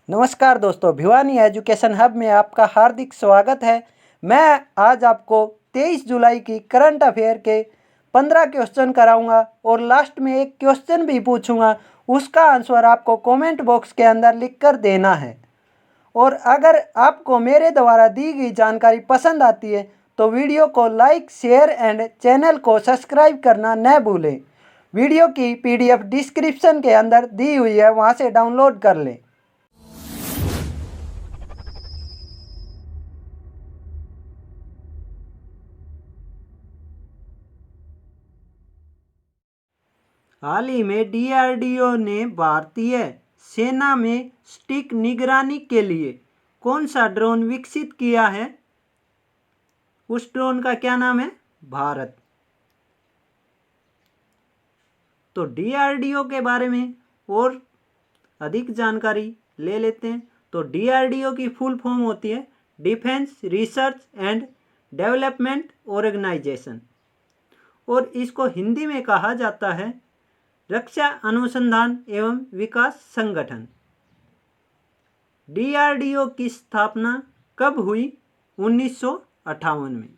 नमस्कार दोस्तों, Bhiwani education hub में आपका हार्दिक स्वागत है। मैं आज आपको 23 जुलाई की करंट अफेयर के 15 क्वेश्चन कराऊंगा और लास्ट में एक क्वेश्चन भी पूछूंगा। उसका आंसर आपको कमेंट बॉक्स के अंदर लिखकर देना है। और अगर आपको मेरे द्वारा दी गई जानकारी पसंद आती है तो वीडियो को लाइक, शेयर एंड चैनल को सब्सक्राइब करना न भूलें। वीडियो की PDF डिस्क्रिप्शन के अंदर दी हुई है, वहाँ से डाउनलोड कर लें। हाल ही में DRDO ने भारतीय सेना में सटीक निगरानी के लिए कौन सा ड्रोन विकसित किया है? उस ड्रोन का क्या नाम है? भारत। तो DRDO के बारे में और अधिक जानकारी ले लेते हैं। तो DRDO की फुल फॉर्म होती है defence research and development organisation, और इसको हिंदी में कहा जाता है रक्षा अनुसंधान एवं विकास संगठन। DRDO की स्थापना कब हुई? 1958 में।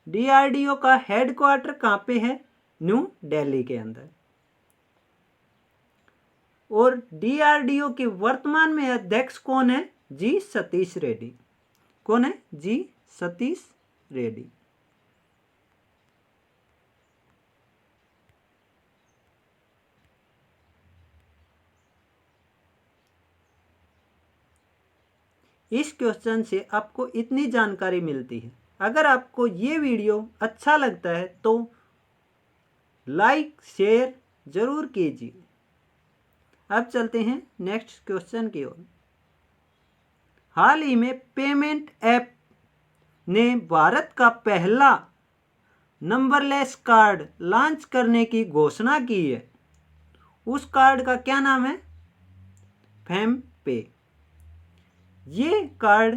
DRDO का हेडक्वार्टर कहाँ पे है? न्यू दिल्ली के अंदर। और DRDO के वर्तमान में अध्यक्ष कौन है? जी सतीश रेड्डी। कौन है? जी सतीश रेड्डी। इस क्वेश्चन से आपको इतनी जानकारी मिलती है। अगर आपको ये वीडियो अच्छा लगता है तो लाइक शेयर जरूर कीजिए। अब चलते हैं नेक्स्ट क्वेश्चन की ओर। हाल ही में पेमेंट ऐप ने भारत का पहला नंबरलेस कार्ड लॉन्च करने की घोषणा की है। उस कार्ड का क्या नाम है? फेम पे। ये कार्ड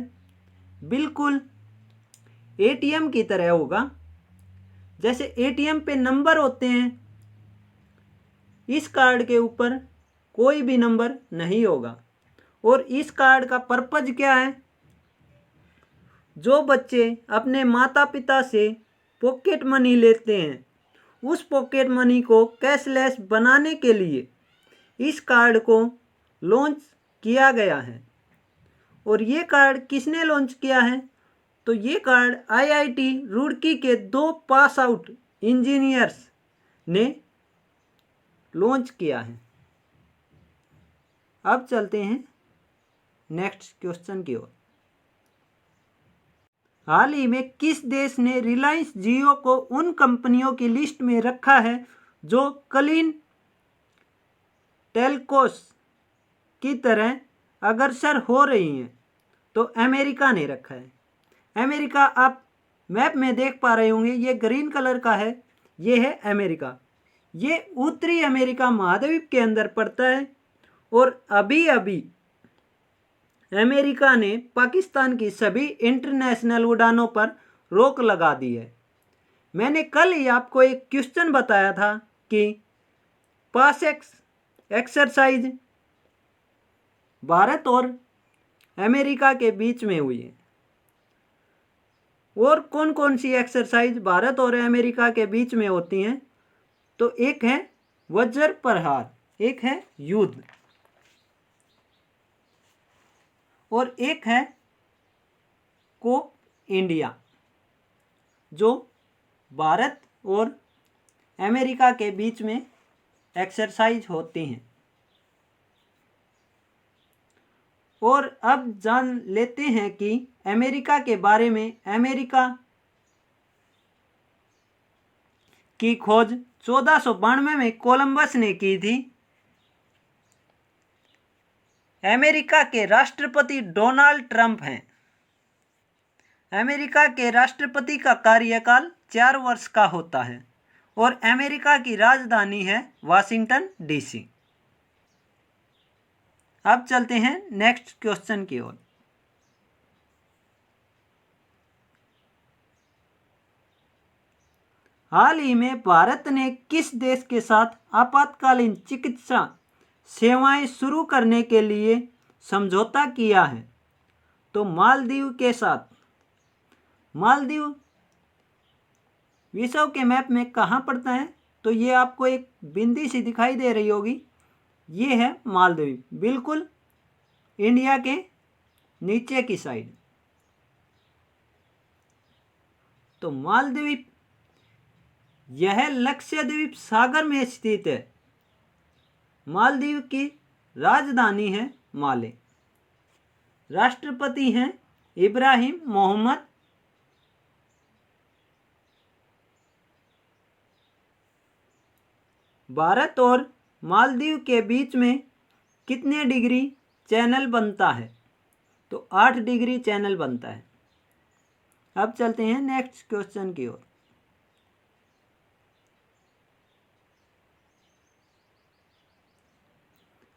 बिल्कुल ATM की तरह होगा। जैसे ATM पे नंबर होते हैं, इस कार्ड के ऊपर कोई भी नंबर नहीं होगा। और इस कार्ड का पर्पज क्या है? जो बच्चे अपने माता पिता से पॉकेट मनी लेते हैं, उस पॉकेट मनी को कैशलेस बनाने के लिए इस कार्ड को लॉन्च किया गया है। और ये कार्ड किसने लॉन्च किया है? तो ये कार्ड IIT रुड़की के 2 पास आउट इंजीनियर्स ने लॉन्च किया है। अब चलते हैं नेक्स्ट क्वेश्चन की ओर। हाल ही में किस देश ने रिलायंस जियो को उन कंपनियों की लिस्ट में रखा है जो क्लीन टेलकोस की तरह अग्रसर हो रही हैं? तो अमेरिका ने रखा है। अमेरिका आप मैप में देख पा रहे होंगे, ये ग्रीन कलर का है, ये है अमेरिका। ये उत्तरी अमेरिका महाद्वीप के अंदर पड़ता है। और अभी अभी अमेरिका ने पाकिस्तान की सभी इंटरनेशनल उड़ानों पर रोक लगा दी है। मैंने कल ही आपको एक क्वेश्चन बताया था कि पासएक्स एक्सरसाइज भारत और अमेरिका के बीच में हुई है। और कौन कौन सी एक्सरसाइज भारत और अमेरिका के बीच में होती हैं? तो एक है वज्र प्रहार, एक है युद्ध, और एक है कोप इंडिया, जो भारत और अमेरिका के बीच में एक्सरसाइज होती हैं। और अब जान लेते हैं कि अमेरिका के बारे में। अमेरिका की खोज 1492 में कोलंबस ने की थी। अमेरिका के राष्ट्रपति डोनाल्ड ट्रंप हैं। अमेरिका के राष्ट्रपति का कार्यकाल 4 वर्ष का होता है। और अमेरिका की राजधानी है वाशिंगटन DC। अब चलते हैं नेक्स्ट क्वेश्चन की ओर। हाल ही में भारत ने किस देश के साथ आपातकालीन चिकित्सा सेवाएं शुरू करने के लिए समझौता किया है? तो मालदीव के साथ। मालदीव विश्व के मैप में कहाँ पड़ता है? तो ये आपको एक बिंदी सी दिखाई दे रही होगी, ये है मालदीव, बिल्कुल इंडिया के नीचे की साइड। तो मालदीव यह लक्षद्वीप सागर में स्थित है। मालदीव की राजधानी है माले। राष्ट्रपति हैं इब्राहिम मोहम्मद। भारत और मालदीव के बीच में कितने डिग्री चैनल बनता है? तो 8 डिग्री चैनल बनता है। अब चलते हैं नेक्स्ट क्वेश्चन की ओर।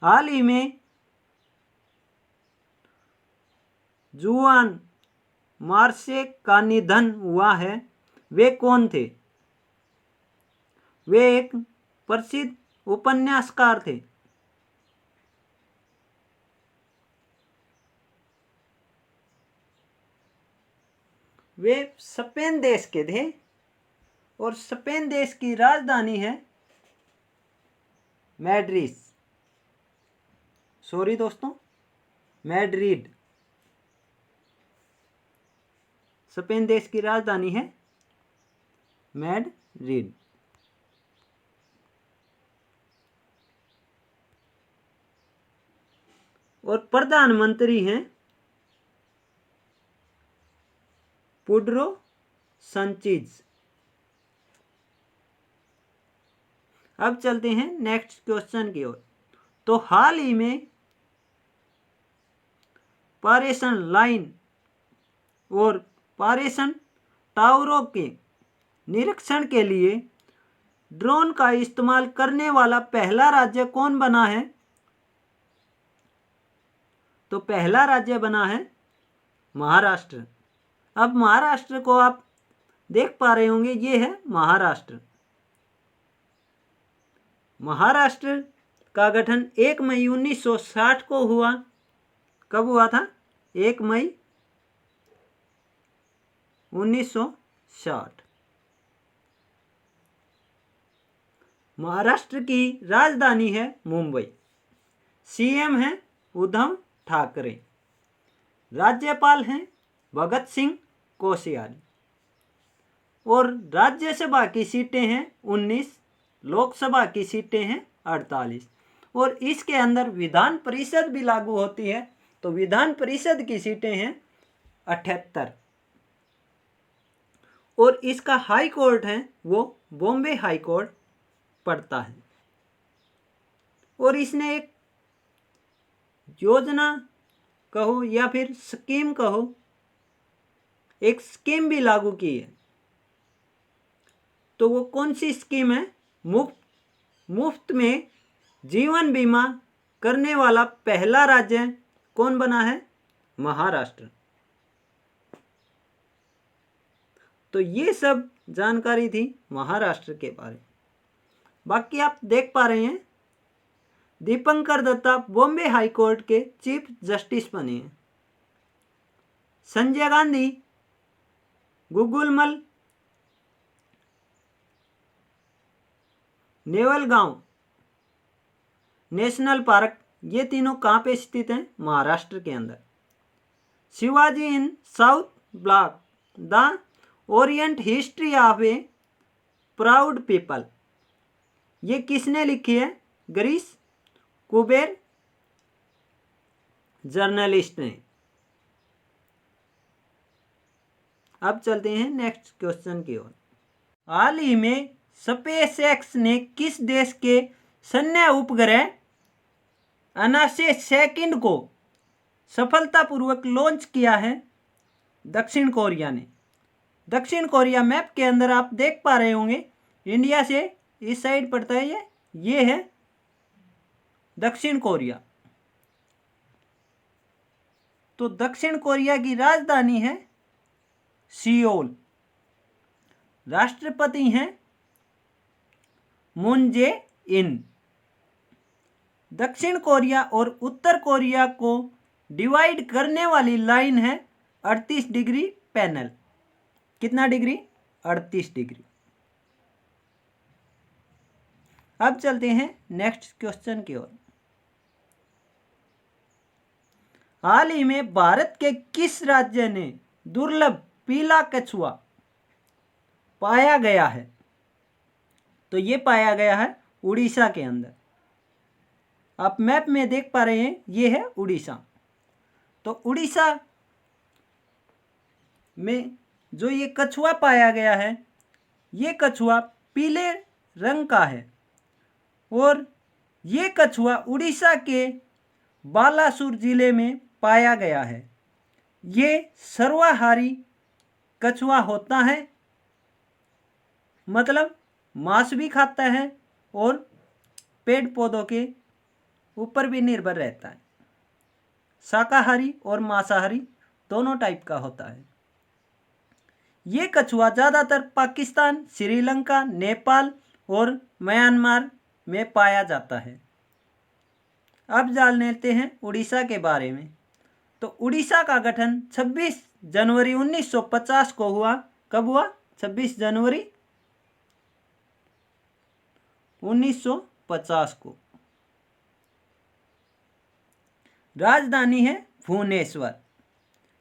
हाल ही में जुआन मार्शे का निधन हुआ है, वे कौन थे? वे एक प्रसिद्ध उपन्यासकार थे। वे स्पेन देश के थे और स्पेन देश की राजधानी है मैड्रिड। सॉरी दोस्तों, मैड्रिड। स्पेन देश की राजधानी है मैड्रिड। और प्रधानमंत्री हैं पेड्रो सांचेज। अब चलते हैं नेक्स्ट क्वेश्चन की ओर। तो हाल ही में पारेषण लाइन और पारेषण टावरों के निरीक्षण के लिए ड्रोन का इस्तेमाल करने वाला पहला राज्य कौन बना है? तो पहला राज्य बना है महाराष्ट्र। अब महाराष्ट्र को आप देख पा रहे होंगे, ये है महाराष्ट्र। महाराष्ट्र का गठन 1 मई 1960 को हुआ। कब हुआ था? 1 मई 1960। महाराष्ट्र की राजधानी है मुंबई। सीएम है उद्धव ठाकरे। राज्यपाल हैं भगत सिंह कोश्यारी। और राज्यसभा की सीटें हैं 19, लोकसभा की सीटें हैं 48। और इसके अंदर विधान परिषद भी लागू होती है, तो विधान परिषद की सीटें हैं 78। और इसका हाई कोर्ट है वो बॉम्बे हाई कोर्ट पड़ता है। और इसने एक योजना कहो या फिर स्कीम कहो, एक स्कीम भी लागू की है। तो वो कौन सी स्कीम है? मुफ्त में जीवन बीमा करने वाला पहला राज्य कौन बना है? महाराष्ट्र। तो ये सब जानकारी थी महाराष्ट्र के बारे में। बाकी आप देख पा रहे हैं दीपंकर दत्ता बॉम्बे हाई कोर्ट के चीफ जस्टिस बने हैं। संजय गांधी गुगुलमल नेवलगांव नेशनल पार्क, ये तीनों कहाँ पे स्थित हैं? महाराष्ट्र के अंदर। Shivaji in South Block, the orient history of a proud people, ये किसने लिखी है? गिरीश कुबेर जर्नलिस्ट ने। अब चलते हैं नेक्स्ट क्वेश्चन की ओर। हाल ही में स्पेसएक्स ने किस देश के सैन्य उपग्रह अनासे सेकंड को सफलतापूर्वक लॉन्च किया है? दक्षिण कोरिया ने। दक्षिण कोरिया मैप के अंदर आप देख पा रहे होंगे, इंडिया से इस साइड पड़ता है, ये है दक्षिण कोरिया। तो दक्षिण कोरिया की राजधानी है सियोल। राष्ट्रपति हैं मून जे इन। दक्षिण कोरिया और उत्तर कोरिया को डिवाइड करने वाली लाइन है 38 डिग्री पैनल। कितना डिग्री? 38 डिग्री। अब चलते हैं नेक्स्ट क्वेश्चन की ओर। हाल ही में भारत के किस राज्य ने दुर्लभ पीला कछुआ पाया गया है? तो ये पाया गया है उड़ीसा के अंदर। आप मैप में देख पा रहे हैं, ये है उड़ीसा। तो उड़ीसा में जो ये कछुआ पाया गया है, ये कछुआ पीले रंग का है और ये कछुआ उड़ीसा के बालासुर जिले में पाया गया है। ये सर्वाहारी कछुआ होता है, मतलब मांस भी खाता है और पेड़ पौधों के ऊपर भी निर्भर रहता है। शाकाहारी और मांसाहारी दोनों टाइप का होता है। ये कछुआ ज़्यादातर पाकिस्तान, श्रीलंका, नेपाल और म्यांमार में पाया जाता है। अब जान लेते हैं उड़ीसा के बारे में। तो उड़ीसा का गठन 26 जनवरी 1950 को हुआ। कब हुआ? 26 जनवरी 1950 को। राजधानी है भुवनेश्वर।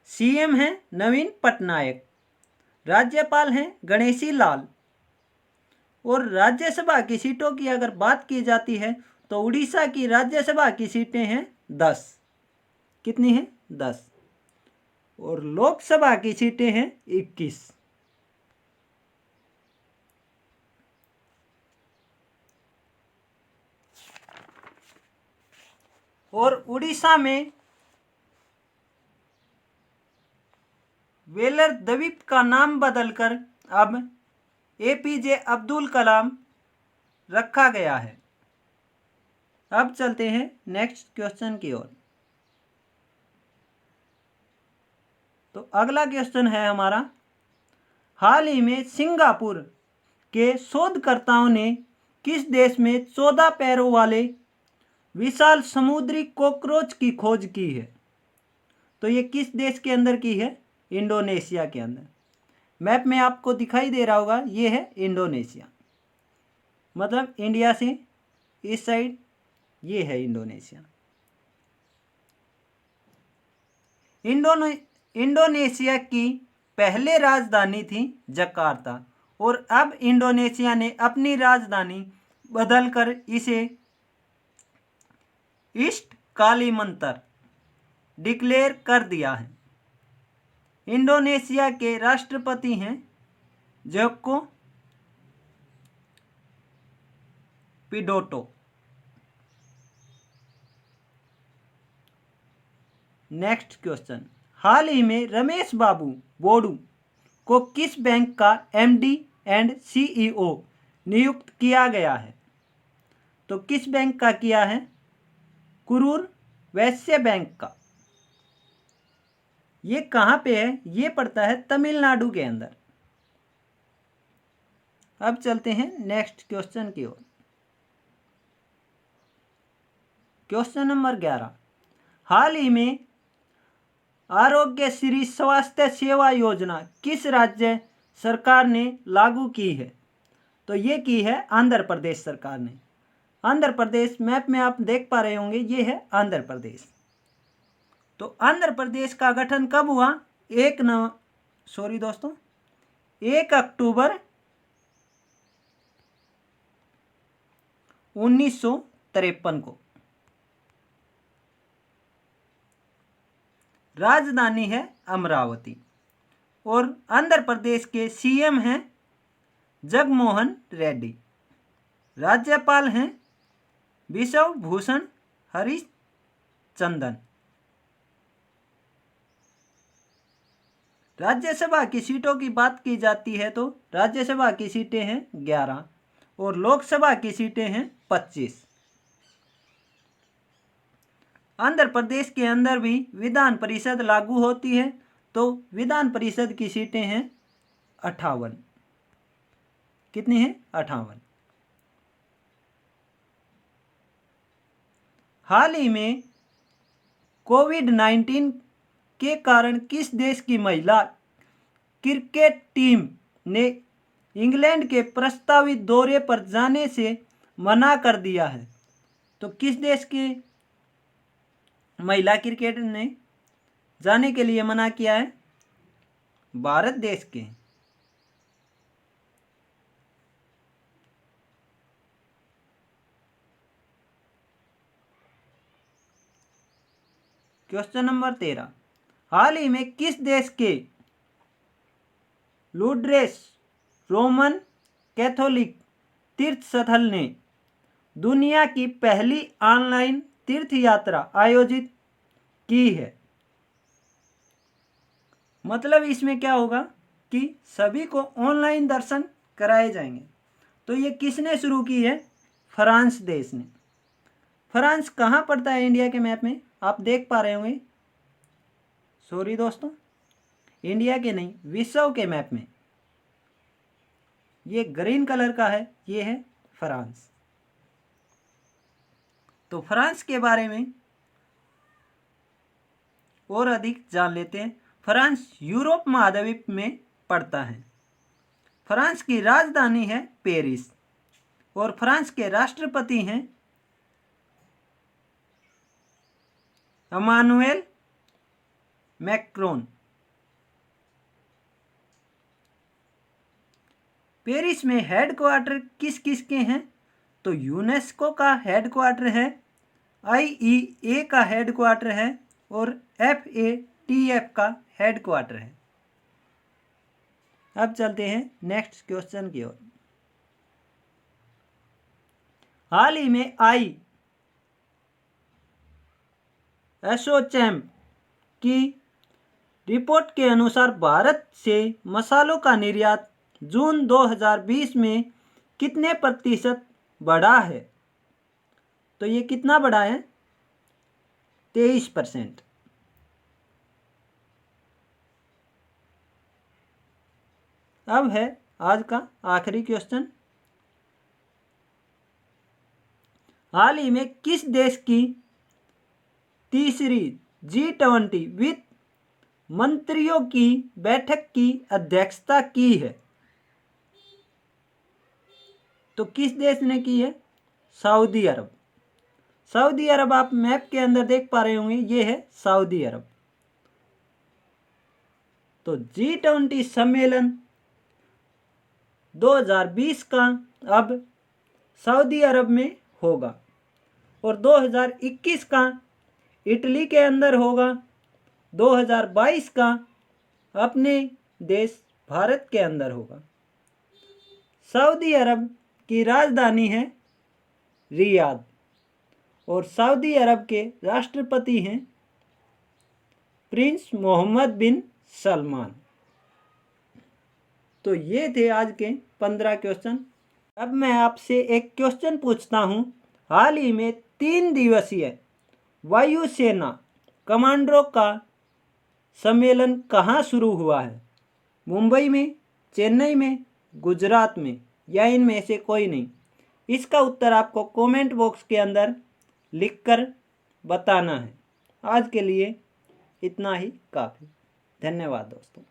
सीएम है नवीन पटनायक। राज्यपाल हैं गणेशी लाल। और राज्यसभा की सीटों की अगर बात की जाती है तो उड़ीसा की राज्यसभा की सीटें हैं 10। कितनी हैं? 10। और लोकसभा की सीटें हैं 21। और उड़ीसा में वेलर द्वीप का नाम बदलकर अब एपीजे अब्दुल कलाम रखा गया है। अब चलते हैं नेक्स्ट क्वेश्चन की ओर। तो अगला क्वेश्चन है हमारा, हाल ही में सिंगापुर के शोधकर्ताओं ने किस देश में 14 पैरों वाले विशाल समुद्री कॉकरोच की खोज की है? तो ये किस देश के अंदर की है? इंडोनेशिया के अंदर। मैप में आपको दिखाई दे रहा होगा, ये है इंडोनेशिया। मतलब इंडिया से इस साइड ये है इंडोनेशिया। इंडोनेशिया की पहले राजधानी थी जकार्ता और अब इंडोनेशिया ने अपनी राजधानी बदलकर इसे ईस्ट कालीमंतर डिक्लेयर कर दिया है। इंडोनेशिया के राष्ट्रपति हैं जोको विडोडो। नेक्स्ट क्वेश्चन, हाल ही में रमेश बाबू बोडू को किस बैंक का एमडी एंड सीईओ नियुक्त किया गया है? तो किस बैंक का किया है? कुरूर वैश्य बैंक का। ये कहाँ पे है? ये पड़ता है तमिलनाडु के अंदर। अब चलते हैं नेक्स्ट क्वेश्चन की ओर। क्वेश्चन नंबर 11, हाल ही में आरोग्य श्री स्वास्थ्य सेवा योजना किस राज्य सरकार ने लागू की है? तो ये की है आंध्र प्रदेश सरकार ने। आंध्र प्रदेश मैप में आप देख पा रहे होंगे, ये है आंध्र प्रदेश। तो आंध्र प्रदेश का गठन कब हुआ? 1 अक्टूबर 1953 को। राजधानी है अमरावती और आंध्र प्रदेश के सीएम हैं जगनमोहन रेड्डी। राज्यपाल हैं बिश्व भूषण हरिचंदन। राज्यसभा की सीटों की बात की जाती है तो राज्यसभा की सीटें हैं 11 और लोकसभा की सीटें हैं 25। आंध्र प्रदेश के अंदर भी विधान परिषद लागू होती है तो विधान परिषद की सीटें हैं 58। कितनी हैं? 58। हाल ही में कोविड-19 के कारण किस देश की महिला क्रिकेट टीम ने इंग्लैंड के प्रस्तावित दौरे पर जाने से मना कर दिया है? तो किस देश की महिला क्रिकेट ने जाने के लिए मना किया है? भारत देश के। क्वेश्चन नंबर 13, हाल ही में किस देश के लूड्रेस रोमन कैथोलिक तीर्थ स्थल ने दुनिया की पहली ऑनलाइन तीर्थ यात्रा आयोजित की है? मतलब इसमें क्या होगा कि सभी को ऑनलाइन दर्शन कराए जाएंगे। तो ये किसने शुरू की है? फ्रांस देश ने। फ्रांस कहाँ पड़ता है इंडिया के मैप में? आप देख पा रहे होंगे। सॉरी दोस्तों, इंडिया के नहीं, विश्व के मैप में। ये ग्रीन कलर का है, ये है फ्रांस। तो फ्रांस के बारे में और अधिक जान लेते हैं। फ्रांस यूरोप महाद्वीप में पड़ता है। फ्रांस की राजधानी है पेरिस और फ्रांस के राष्ट्रपति हैं इमानुएल मैक्रोन। पेरिस में हेडक्वार्टर किस किस के हैं? तो यूनेस्को का हेडक्वार्टर है, IEA का हेडक्वार्टर है और FATF का हेडक्वार्टर है। अब चलते हैं नेक्स्ट क्वेश्चन की ओर। हाल ही में आई एसोचैम की रिपोर्ट के अनुसार भारत से मसालों का निर्यात जून 2020 में कितने प्रतिशत बढ़ा है? तो ये कितना बढ़ा है? 23%। अब है आज का आखिरी क्वेश्चन। हाल ही में किस देश की तीसरी G20 वित्त मंत्रियों की बैठक की अध्यक्षता की है? तो किस देश ने की है? सऊदी अरब। सऊदी अरब आप मैप के अंदर देख पा रहे होंगे, ये है सऊदी अरब। तो G20 सम्मेलन 2020 का अब सऊदी अरब में होगा और 2021 का इटली के अंदर होगा, 2022 का अपने देश भारत के अंदर होगा। सऊदी अरब की राजधानी है रियाद और सऊदी अरब के राष्ट्रपति हैं प्रिंस मोहम्मद बिन सलमान। तो ये थे आज के 15 क्वेश्चन। अब मैं आपसे एक क्वेश्चन पूछता हूँ। हाल ही में 3 दिवसीय वायुसेना कमांडरों का सम्मेलन कहाँ शुरू हुआ है? मुंबई में, चेन्नई में, गुजरात में या इनमें से कोई नहीं? इसका उत्तर आपको कमेंट बॉक्स के अंदर लिखकर बताना है। आज के लिए इतना ही काफ़ी। धन्यवाद दोस्तों।